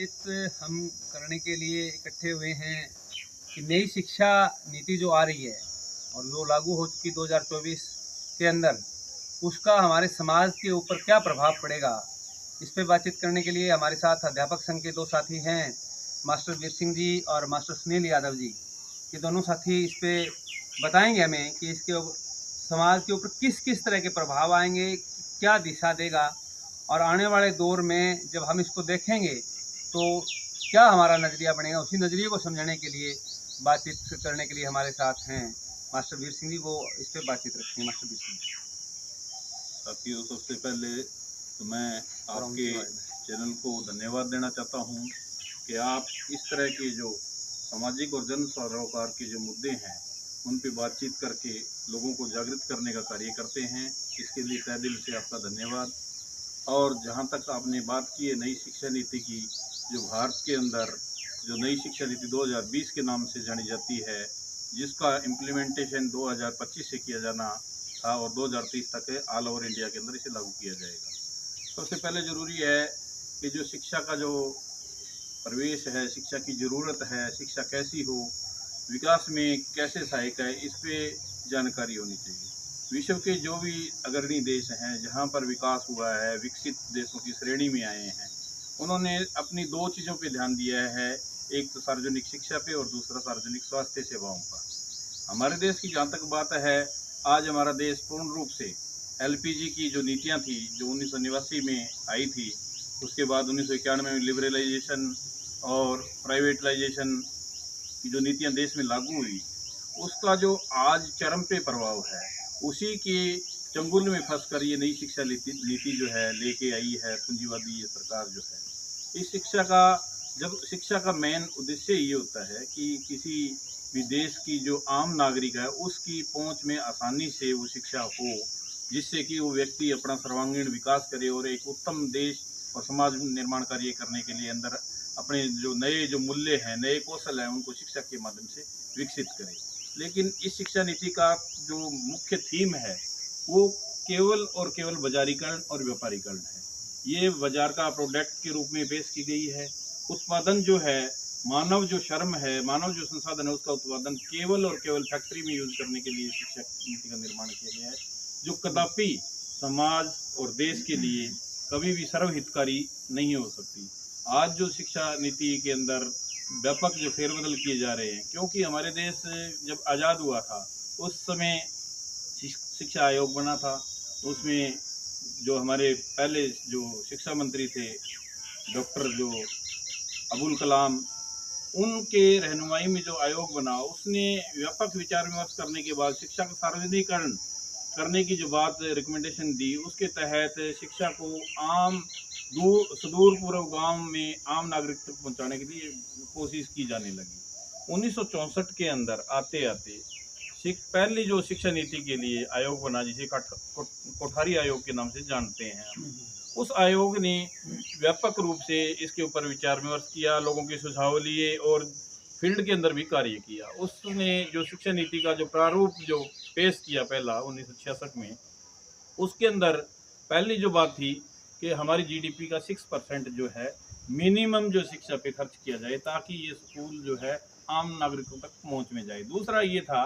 बातचीत हम करने के लिए इकट्ठे हुए हैं कि नई शिक्षा नीति जो आ रही है और जो लागू हो चुकी 2024 के अंदर, उसका हमारे समाज के ऊपर क्या प्रभाव पड़ेगा, इस पे बातचीत करने के लिए हमारे साथ अध्यापक संघ के दो साथी हैं, मास्टर वीर सिंह जी और मास्टर सुनील यादव जी। ये दोनों साथी इस पे बताएंगे हमें कि इसके समाज के ऊपर किस किस तरह के प्रभाव आएंगे, क्या दिशा देगा, और आने वाले दौर में जब हम इसको देखेंगे तो क्या हमारा नज़रिया बनेगा। उसी नज़रिए को समझने के लिए बातचीत करने के लिए हमारे साथ हैं मास्टर वीर सिंह जी। वो इस पर बातचीत रखेंगे। मास्टर वीर सिंह साथियों, सबसे पहले तो मैं आपके चैनल को धन्यवाद देना चाहता हूं कि आप इस तरह के जो सामाजिक और जन सरोकार के जो मुद्दे हैं उन पे बातचीत करके लोगों को जागृत करने का कार्य करते हैं। इसके लिए तहे दिल से आपका धन्यवाद। और जहां तक आपने बात की है नई शिक्षा नीति की, जो भारत के अंदर जो नई शिक्षा नीति 2020 के नाम से जानी जाती है, जिसका इम्प्लीमेंटेशन 2025 से किया जाना था और 2030 तक ऑल ओवर इंडिया के अंदर इसे लागू किया जाएगा। सबसे पहले ज़रूरी है कि जो शिक्षा का जो प्रवेश है, शिक्षा की ज़रूरत है, शिक्षा कैसी हो, विकास में कैसे सहायक है, इस पे जानकारी होनी चाहिए। विश्व के जो भी अग्रणी देश हैं जहाँ पर विकास हुआ है, विकसित देशों की श्रेणी में आए हैं, उन्होंने अपनी दो चीज़ों पे ध्यान दिया है, एक तो सार्वजनिक शिक्षा पे और दूसरा सार्वजनिक स्वास्थ्य सेवाओं पर। हमारे देश की जहाँ तक बात है, आज हमारा देश पूर्ण रूप से एलपीजी की जो नीतियाँ थी जो 1989 में आई थी, उसके बाद 1991 में लिबरलाइजेशन और प्राइवेटलाइजेशन की जो नीतियाँ देश में लागू हुई, उसका जो आज चरम पे प्रभाव है, उसी के चंगुल में फंसकर ये नई शिक्षा नीति जो है लेके आई है पूंजीवादी ये सरकार जो है। इस शिक्षा का मेन उद्देश्य ये होता है कि किसी भी देश की जो आम नागरिक है उसकी पहुंच में आसानी से वो शिक्षा हो, जिससे कि वो व्यक्ति अपना सर्वांगीण विकास करे और एक उत्तम देश और समाज निर्माण कार्य करने के लिए अंदर अपने जो नए जो मूल्य हैं, नए कौशल हैं, उनको शिक्षा के माध्यम से विकसित करें। लेकिन इस शिक्षा नीति का जो मुख्य थीम है वो केवल और केवल बाजारीकरण और व्यापारीकरण है। ये बाजार का प्रोडक्ट के रूप में पेश की गई है। उत्पादन जो है, मानव जो श्रम है, मानव जो संसाधन है, उसका उत्पादन केवल और केवल फैक्ट्री में यूज करने के लिए शिक्षा नीति का निर्माण किया गया है, जो कदापि समाज और देश के लिए कभी भी सर्वहितकारी नहीं हो सकती। आज जो शिक्षा नीति के अंदर व्यापक जो फेरबदल किए जा रहे हैं, क्योंकि हमारे देश जब आज़ाद हुआ था उस समय शिक्षा आयोग बना था, उसमें जो हमारे पहले जो शिक्षा मंत्री थे डॉक्टर जो अबुल कलाम, उनके रहनुमाई में जो आयोग बना उसने व्यापक विचार विमर्श करने के बाद शिक्षा का सार्वजनिकरण करने की जो बात रिकमेंडेशन दी, उसके तहत शिक्षा को आम सुदूर पूर्व गांव में आम नागरिक तक पहुंचाने के लिए कोशिश की जाने लगी। 1964 के अंदर आते आते पहली जो शिक्षा नीति के लिए आयोग बना, जिसे कोठारी आयोग के नाम से जानते हैं हम, उस आयोग ने व्यापक रूप से इसके ऊपर विचार विमर्श किया, लोगों के सुझाव लिए और फील्ड के अंदर भी कार्य किया। उसने जो शिक्षा नीति का जो प्रारूप जो पेश किया पहला 1966 में, उसके अंदर पहली जो बात थी कि हमारी जीडीपी का 6% जो है मिनिमम जो शिक्षा पे खर्च किया जाए, ताकि ये स्कूल जो है आम नागरिकों तक पहुंच में जाए। दूसरा ये था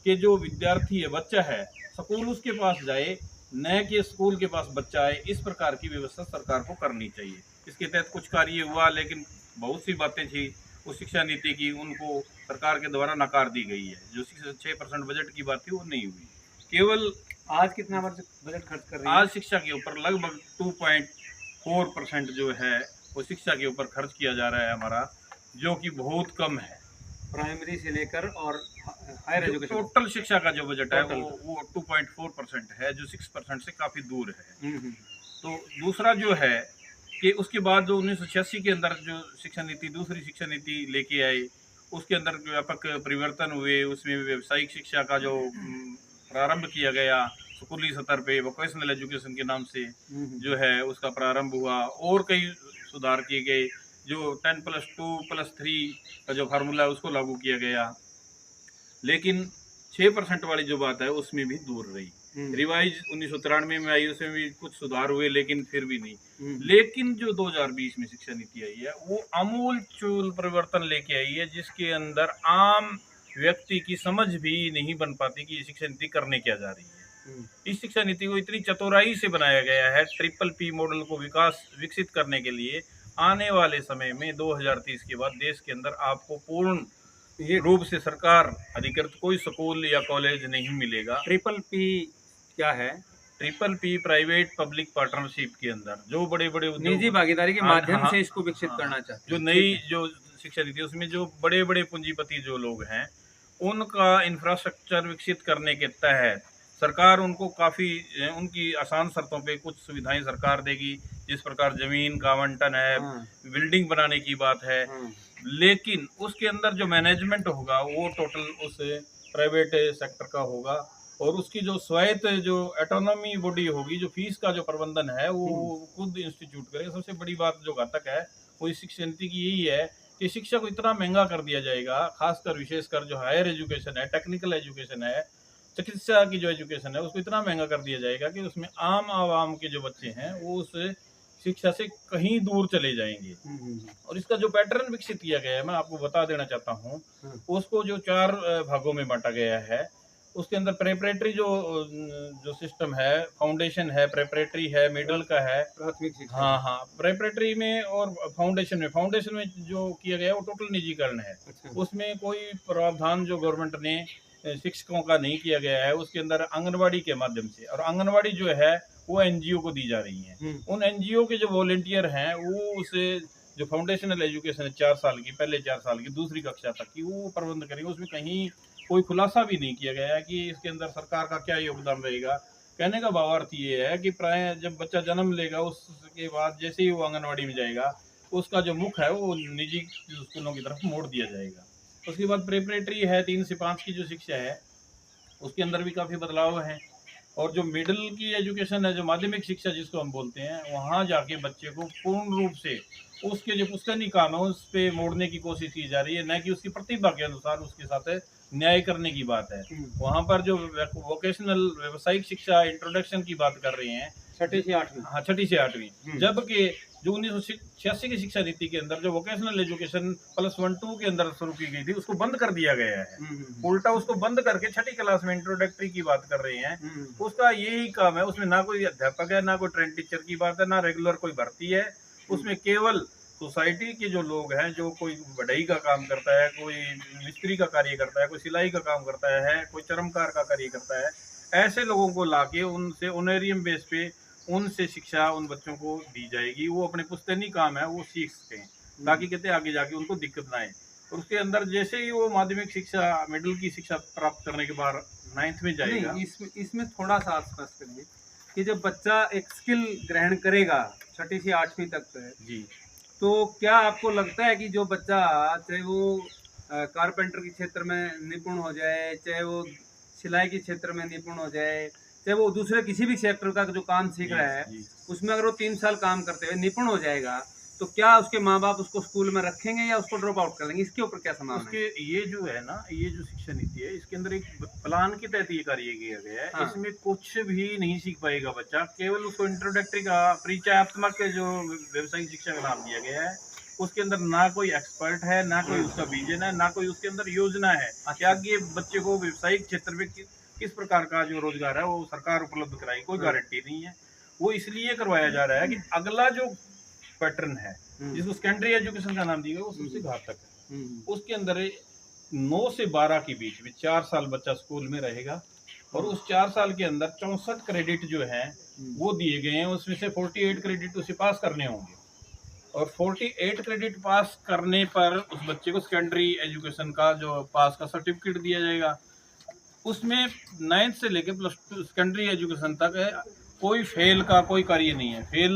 कि जो विद्यार्थी है, बच्चा है, स्कूल उसके पास जाए, न कि स्कूल के पास बच्चा आए। इस प्रकार की व्यवस्था सरकार को करनी चाहिए। इसके तहत कुछ कार्य हुआ, लेकिन बहुत सी बातें थी उस शिक्षा नीति की, उनको सरकार के द्वारा नकार दी गई है। जो 6% बजट की बात थी वो नहीं हुई। केवल आज कितना बजट खर्च कर रही है? आज शिक्षा के ऊपर लगभग 2.4% जो है वो शिक्षा के ऊपर खर्च किया जा रहा है हमारा, जो कि बहुत कम है। प्राइमरी से लेकर और हायर एजुकेशन टोटल शिक्षा का जो बजट है वो 2.4% है, जो 6% से काफ़ी दूर है। तो दूसरा जो है कि उसके बाद जो 1986 के अंदर जो शिक्षा नीति, दूसरी शिक्षा नीति लेके आए, उसके अंदर व्यापक परिवर्तन हुए। उसमें व्यावसायिक शिक्षा का जो प्रारंभ किया गया, स्कूली स्तर पे वोकेशनल एजुकेशन के नाम से जो है उसका प्रारंभ हुआ, और कई सुधार किए गए। जो 10+2+3 का जो फार्मूला है उसको लागू किया गया, लेकिन 6% वाली जो बात है उसमें भी दूर रही। रिवाइज 1993 में आई, उसमें भी कुछ सुधार हुए लेकिन फिर भी नहीं। लेकिन जो 2020 में शिक्षा नीति आई है वो आमूल परिवर्तन लेके आई है, जिसके अंदर आम व्यक्ति की समझ भी नहीं बन पाती कि ये शिक्षा नीति करने क्या जा रही है। इस शिक्षा नीति को इतनी चतुराई से बनाया गया है ट्रिपल पी मॉडल को विकसित करने के लिए। आने वाले समय में 2030 के बाद देश के अंदर आपको पूर्ण रूप से सरकार अधिकृत कोई स्कूल या कॉलेज नहीं मिलेगा। ट्रिपल पी क्या है? Triple P private public partnership के अंदर जो बड़े बड़े निजी भागीदारी के माध्यम से इसको विकसित करना चाहते हैं। जो नई जो शिक्षा नीति उसमें जो बड़े बड़े पूंजीपति जो लोग हैं उनका इंफ्रास्ट्रक्चर विकसित करने के तहत सरकार उनको काफ़ी उनकी आसान शर्तों पे कुछ सुविधाएं सरकार देगी, जिस प्रकार जमीन का आवंटन है, बिल्डिंग बनाने की बात है। लेकिन उसके अंदर जो मैनेजमेंट होगा वो टोटल उस प्राइवेट सेक्टर का होगा, और उसकी जो स्वायत्त जो ऑटोनॉमी बॉडी होगी, जो फीस का जो प्रबंधन है वो खुद इंस्टीट्यूट करेगा। सबसे बड़ी बात जो घातक है वो इस शिक्षा नीति की यही है कि शिक्षा को इतना महंगा कर दिया जाएगा, खासकर विशेषकर जो हायर एजुकेशन है, टेक्निकल एजुकेशन है, चिकित्सा की जो एजुकेशन है, उसको इतना महंगा कर दिया जाएगा कि उसमें आम आवाम के जो बच्चे हैं वो उस शिक्षा से कहीं दूर चले जाएंगे। और इसका जो पैटर्न विकसित किया गया है मैं आपको बता देना चाहता हूँ। उसको जो 4 भागों में बांटा गया है। उसके अंदर प्रेपरेटरी जो सिस्टम है, फाउंडेशन है, प्रेपरेटरी है, मिडल का है, प्राथमिक शिक्षा। हाँ, प्रेपरेटरी में और फाउंडेशन में जो किया गया है वो टोटल निजीकरण है। उसमें कोई प्रावधान जो गवर्नमेंट ने शिक्षकों का नहीं किया गया है। उसके अंदर आंगनवाड़ी के माध्यम से, और आंगनवाड़ी जो है वो एनजीओ को दी जा रही है। उन एनजीओ के जो वॉलेंटियर हैं वो उसे जो फाउंडेशनल एजुकेशन है 4 साल की, पहले 4 साल की, दूसरी कक्षा तक की, वो प्रबंध करेंगे। उसमें कहीं कोई खुलासा भी नहीं किया गया है कि इसके अंदर सरकार का क्या योगदान रहेगा। कहने का भावार्थ ये है कि प्राय जब बच्चा जन्म लेगा उसके बाद जैसे ही वो आंगनवाड़ी में जाएगा उसका जो मुख है वो निजी स्कूलों की तरफ मोड़ दिया जाएगा। उसके बाद प्रेपरेटरी है, 3 से 5 की जो शिक्षा है उसके अंदर भी काफ़ी बदलाव हैं। और जो मिडिल की एजुकेशन है, जो माध्यमिक शिक्षा जिसको हम बोलते हैं, वहाँ जाके बच्चे को पूर्ण रूप से उसके जो पुस्तकीय काम है उस पर मोड़ने की कोशिश की जा रही है, न कि उसकी प्रतिभा के अनुसार उसके साथ न्याय करने की बात है। वहाँ पर जो वोकेशनल व्यावसायिक शिक्षा इंट्रोडक्शन की बात कर रहे हैं 6ठी से 8वीं, हाँ 6ठी से 8वीं, जबकि जो 1986 की शिक्षा नीति के अंदर जो वोकेशनल एजुकेशन +1-2 के अंदर शुरू की गई थी उसको बंद कर दिया गया है। उल्टा उसको बंद करके 6ठी क्लास में इंट्रोडक्टरी की बात कर रहे हैं। उसका यही काम है, उसमें ना कोई अध्यापक है, ना कोई ट्रेन टीचर की बात है, ना रेगुलर कोई भर्ती है। उसमें केवल सोसाइटी के जो लोग हैं, जो कोई बढ़ई का काम करता है, कोई मिस्त्री का कार्य करता है, कोई सिलाई का काम करता है, कोई चरमकार का कार्य करता है, ऐसे लोगों को लाके उनसे ऑनरेरियम बेस पे उनसे शिक्षा उन बच्चों को दी जाएगी। वो अपने पुश्तैनी काम है वो सीख सकें, ताकि कहते आगे जाके उनको दिक्कत ना आए। और उसके अंदर जैसे ही वो माध्यमिक शिक्षा, मिडिल की शिक्षा प्राप्त करने के बाद 9th में जाएगा। इसमें थोड़ा सा स्पष्ट करिए कि जब बच्चा एक स्किल ग्रहण करेगा 6ठी से 8वीं तक जी, तो क्या आपको लगता है कि जो बच्चा चाहे वो कारपेंटर के क्षेत्र में निपुण हो जाए, चाहे वो सिलाई के क्षेत्र में निपुण हो जाए, चाहे वो दूसरे किसी भी सेक्टर का जो काम सीख रहा है उसमें अगर वो 3 साल काम करते हुए निपुण हो जाएगा तो क्या उसके माँ बाप उसको स्कूल में रखेंगे या उसको ड्रॉप आउट कर लेंगे? इसके ऊपर क्या समाधान है? ये जो है ना, ये जो शिक्षा नीति है इसके अंदर एक प्लान के तहत ये कार्य किया गया है। इसमें कुछ भी नहीं सीख पाएगा बच्चा, केवल उसको इंट्रोडक्टरी का परिचयात्मक जो व्यावसायिक शिक्षा का नाम दिया गया है। उसके अंदर ना कोई एक्सपर्ट है, ना कोई उसका विजन है, ना कोई उसके अंदर योजना है कि आगे बच्चे को व्यावसायिक क्षेत्र में किस प्रकार का जो रोजगार है वो सरकार उपलब्ध कराएगी, कोई गारंटी नहीं है। वो इसलिए करवाया जा रहा है कि अगला जो पैटर्न है जिसको सेकेंडरी एजुकेशन का नाम दिया गया वो सबसे घातक है। उसके अंदर 9 से 12 के बीच में 4 साल बच्चा स्कूल में रहेगा, और उस 4 साल के अंदर 64 क्रेडिट जो हैं वो दिए गए हैं। उसमें से 48 क्रेडिट उसे पास करने होंगे, और 48 क्रेडिट पास करने पर उस बच्चे को सेकेंडरी एजुकेशन का जो पास का सर्टिफिकेट दिया जाएगा। उसमें 9th से लेकर +2 सेकेंडरी एजुकेशन तक है, कोई फेल का कोई कार्य नहीं है, फेल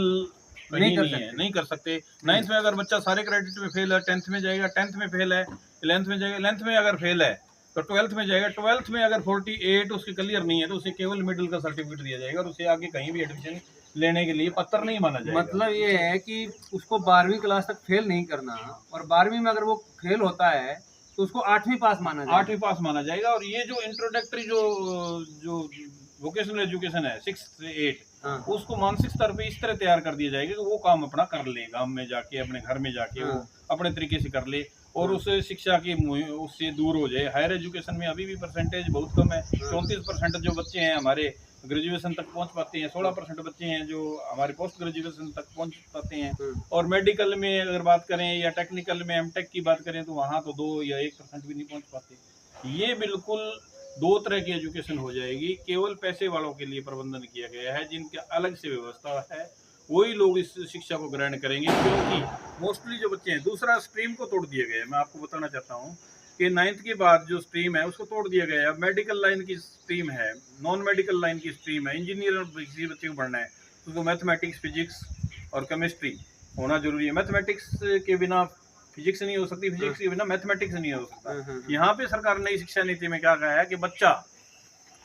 नहीं कर सकते। 9th में अगर बच्चा सारे क्रेडिट में फेल है, 10th में जाएगा, 10th में फेल है, 11th में जाएगा, 11th में अगर फेल है तो 12th में जाएगा, 12th में अगर 48 उसके क्लियर नहीं है तो उसे केवल मिडिल का सर्टिफिकेट दिया जाएगा, और उसे आगे कहीं भी एडमिशन लेने के लिए पात्र नहीं माना जाएगा। मतलब ये है कि उसको 12वीं क्लास तक फेल नहीं करना, और 12वीं में अगर वो फेल होता है तो उसको 8वीं पास माना जाएगा। 8वीं पास माना जाएगा। और ये जो इंट्रोडक्टरी जो वोकेशनल एजुकेशन है 6 से 8, हाँ उसको मानसिक स्तर पे इस तरह तैयार कर दिया जाएगा कि वो काम अपना कर ले, गांव में जाके अपने घर में जाके वो हाँ अपने तरीके से कर ले और हाँ उस शिक्षा की उससे दूर हो जाए। हायर एजुकेशन में अभी भी परसेंटेज बहुत कम है, हाँ 34% जो बच्चे हैं हमारे ग्रेजुएशन तक पहुंच पाते हैं, 16% बच्चे हैं जो हमारे पोस्ट ग्रेजुएशन तक पहुंच पाते हैं। हाँ और मेडिकल में अगर बात करें या टेक्निकल में एमटेक की बात करें तो वहाँ तो 2 या 1% भी नहीं पहुंच पाते। ये बिल्कुल दो तरह की एजुकेशन हो जाएगी, केवल पैसे वालों के लिए प्रबंधन किया गया है, जिनके अलग से व्यवस्था है वही लोग इस शिक्षा को ग्रहण करेंगे। क्योंकि मोस्टली जो बच्चे हैं, दूसरा स्ट्रीम को तोड़ दिया गया है। मैं आपको बताना चाहता हूँ कि 9th के बाद जो स्ट्रीम है उसको तोड़ दिया गया है। अब मेडिकल लाइन की स्ट्रीम है, नॉन मेडिकल लाइन की स्ट्रीम है, इंजीनियर किसी बच्चे को पढ़ना है तो उसको मैथमेटिक्स, फिजिक्स और केमिस्ट्री होना जरूरी है। मैथमेटिक्स के बिना फिजिक्स नहीं हो सकती, फिजिक्स के बिना मैथमेटिक्स नहीं हो सकता। यहाँ पे सरकार ने नई शिक्षा नीति में क्या कहा है कि बच्चा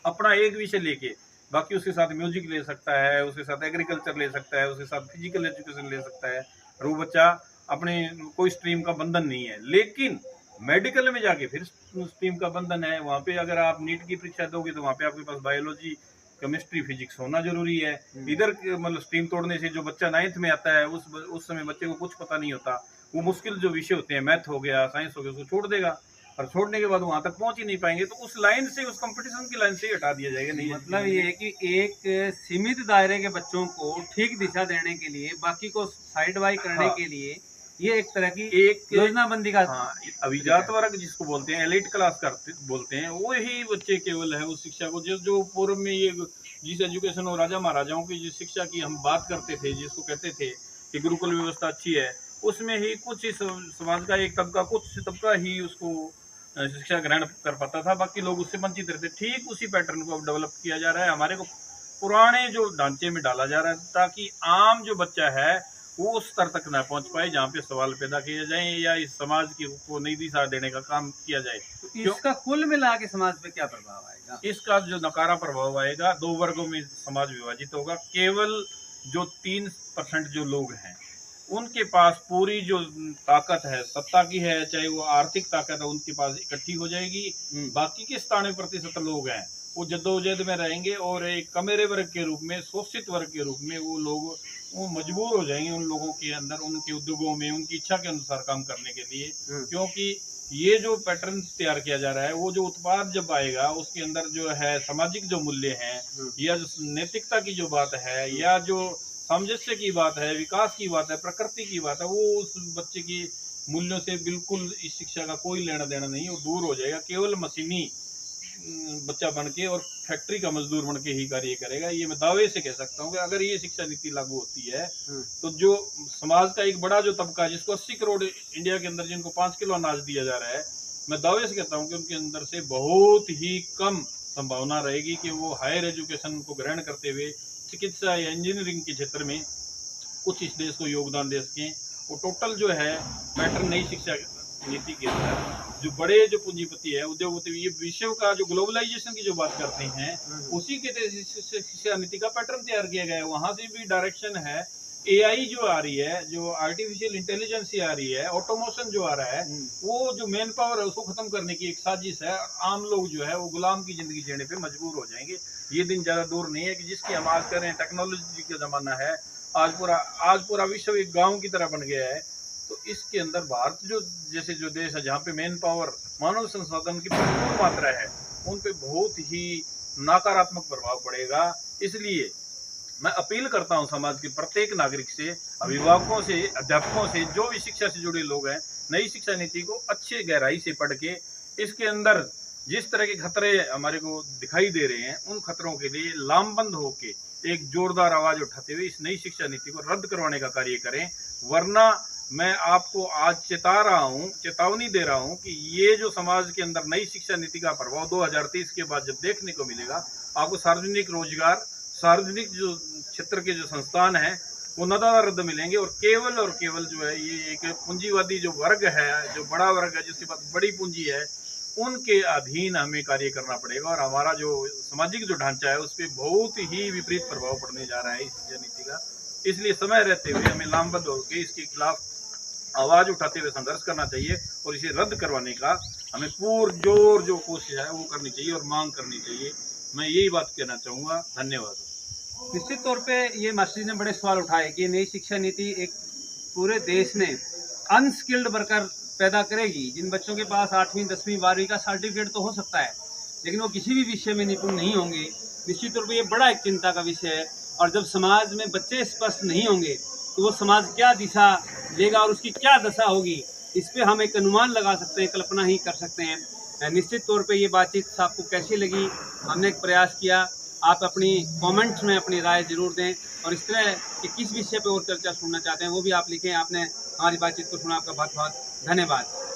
अपना एक विषय लेके बाकी उसके साथ म्यूजिक ले सकता है, उसके साथ एग्रीकल्चर ले सकता है, उसके साथ फिजिकल एजुकेशन ले सकता है, और वो बच्चा अपने कोई स्ट्रीम का बंधन नहीं है। लेकिन मेडिकल में जाके फिर स्ट्रीम का बंधन है। वहाँ पे अगर आप नीट की परीक्षा दोगे तो वहाँ पे आपके पास बायोलॉजी, केमिस्ट्री, फिजिक्स होना जरूरी है। इधर मतलब स्ट्रीम तोड़ने से जो बच्चा 9th में आता है उस समय बच्चे को कुछ पता नहीं होता, वो मुश्किल जो विषय होते हैं, मैथ हो गया, साइंस हो गया, उसको छोड़ देगा और छोड़ने के बाद वहां तक पहुंच ही नहीं पाएंगे, तो उस लाइन से, उस कंपटीशन की लाइन से ही हटा दिया जाएगा। नहीं, मतलब ये है कि एक सीमित दायरे के बच्चों को ठीक दिशा देने के लिए, बाकी को साइड बाई करने हाँ, के लिए ये एक तरह की एक योजनाबंदी का हाँ, अभिजात वर्ग जिसको बोलते हैं, एलिट क्लास करते बोलते हैं, वो ही बच्चे केवल है उस शिक्षा को जो पूर्व में ये जिस एजुकेशन और राजा महाराजाओं की जिस शिक्षा की हम बात करते थे, जिसको कहते थे कि गुरुकुल व्यवस्था अच्छी है, उसमें ही कुछ ही समाज का एक तबका, कुछ तबका ही उसको शिक्षा ग्रहण कर पाता था, बाकी लोग उससे वंचित रहते। ठीक उसी पैटर्न को अब डेवलप किया जा रहा है, हमारे को पुराने जो ढांचे में डाला जा रहा है, ताकि आम जो बच्चा है वो उस स्तर तक ना पहुंच पाए जहाँ पे सवाल पैदा किए जाए या इस समाज की को नई दिशा देने का काम किया जाए। तो इसका कुल मिला के समाज पे क्या प्रभाव आएगा? इसका जो नकारा प्रभाव आएगा, 2 वर्गों में समाज विभाजित होगा। केवल जो 3% जो लोग हैं उनके पास पूरी जो ताकत है, सत्ता की है, चाहे वो आर्थिक ताकत है, उनके पास इकट्ठी हो जाएगी। बाकी के 97% लोग हैं वो जद्दोजहद में रहेंगे और एक कमेरे वर्ग के रूप में, शोषित वर्ग के रूप में वो लोग वो मजबूर हो जाएंगे उन लोगों के अंदर, उनके उद्योगों में, उनकी इच्छा के अनुसार काम करने के लिए। क्योंकि ये जो पैटर्न तैयार किया जा रहा है, वो जो उत्पाद जब आएगा उसके अंदर जो है सामाजिक जो मूल्य हैं या जो नैतिकता की जो बात है या जो सामंजस्य की बात है, विकास की बात है, प्रकृति की बात है, वो उस बच्चे की मूल्यों से बिल्कुल इस शिक्षा का कोई लेना देना नहीं, वो दूर हो जाएगा। केवल मशीनी बच्चा बन के और फैक्ट्री का मजदूर बन के ही कार्य करेगा। ये मैं दावे से कह सकता हूँ कि अगर ये शिक्षा नीति लागू होती है तो जो समाज का एक बड़ा जो तबका है, जिसको 80 करोड़ इंडिया के अंदर जिनको 5 किलो अनाज दिया जा रहा है, मैं दावे से कहता हूँ कि उनके अंदर से बहुत ही कम संभावना रहेगी कि वो हायर एजुकेशन को ग्रहण करते हुए चिकित्सा या इंजीनियरिंग के क्षेत्र में कुछ इस देश को योगदान दे सकें। वो टोटल जो है पैटर्न नई शिक्षा नीति के अंदर जो बड़े जो पूंजीपति है, उद्योगपति, ये विश्व का जो ग्लोबलाइजेशन की जो बात करते हैं, उसी के शिक्षा नीति का पैटर्न तैयार किया गया है। वहां से भी डायरेक्शन है। एआई जो आ रही है, जो आर्टिफिशियल इंटेलिजेंस आ रही है, ऑटोमोशन जो आ रहा है, वो जो मैन पावर है उसको खत्म करने की एक साजिश है। आम लोग जो है वो गुलाम की जिंदगी जीने पे मजबूर हो जाएंगे। ये दिन ज्यादा दूर नहीं है कि जिसकी हम आज करें, टेक्नोलॉजी का जमाना है, आज पूरा विश्व एक गांव की तरह बन गया है। तो इसके अंदर भारत जो जैसे जो देश है जहाँ पे मैन पावर, मानव संसाधन की भरपूर मात्रा है, उन पे बहुत ही नकारात्मक प्रभाव पड़ेगा। इसलिए मैं अपील करता हूं समाज के प्रत्येक नागरिक से, अभिभावकों से, अध्यापकों से, जो भी शिक्षा से जुड़े लोग हैं, नई शिक्षा नीति को अच्छे गहराई से पढ़ के इसके अंदर जिस तरह के खतरे हमारे को दिखाई दे रहे हैं, उन खतरों के लिए लामबंद होके एक जोरदार आवाज उठाते हुए इस नई शिक्षा नीति को रद्द करवाने का कार्य करें। वरना मैं आपको आज चेतावनी दे रहा हूं कि ये जो समाज के अंदर नई शिक्षा नीति का प्रभाव 2030 के बाद जब देखने को मिलेगा, आपको सार्वजनिक रोजगार, सार्वजनिक जो क्षेत्र के जो संस्थान हैं वो नदारद रद्द मिलेंगे और केवल जो है ये एक पूंजीवादी जो वर्ग है, जो बड़ा वर्ग है, जिसके पास बड़ी पूंजी है, उनके अधीन हमें कार्य करना पड़ेगा। और हमारा जो सामाजिक जो ढांचा है उस पर बहुत ही विपरीत प्रभाव पड़ने जा रहा है इस शिक्षा नीति का। इसलिए समय रहते हुए हमें लामबंद होकर इसके खिलाफ आवाज उठाते हुए संघर्ष करना चाहिए और इसे रद्द करवाने का हमें पुरजोर जो कोशिश है वो करनी चाहिए और मांग करनी चाहिए। मैं यही बात कहना चाहूँगा। धन्यवाद। निश्चित तौर पे ये मास्टर जी ने बड़े सवाल उठाए कि नई शिक्षा नीति एक पूरे देश में अनस्किल्ड वर्कर पैदा करेगी। जिन बच्चों के पास 8वीं 10वीं 12वीं का सर्टिफिकेट तो हो सकता है, लेकिन वो किसी भी विषय में निपुण नहीं होंगे। निश्चित तौर पे ये बड़ा एक चिंता का विषय है। और जब समाज में बच्चे स्पष्ट नहीं होंगे तो वो समाज क्या दिशा लेगा और उसकी क्या दशा होगी, इस पे हम एक अनुमान लगा सकते हैं, कल्पना ही कर सकते हैं। निश्चित तौर पे ये बातचीत आपको कैसी लगी, हमने एक प्रयास किया। आप अपनी कमेंट्स में अपनी राय जरूर दें, और इस तरह कि किस विषय पे और चर्चा सुनना चाहते हैं वो भी आप लिखें। आपने हमारी बातचीत को सुना, आपका बहुत बहुत धन्यवाद।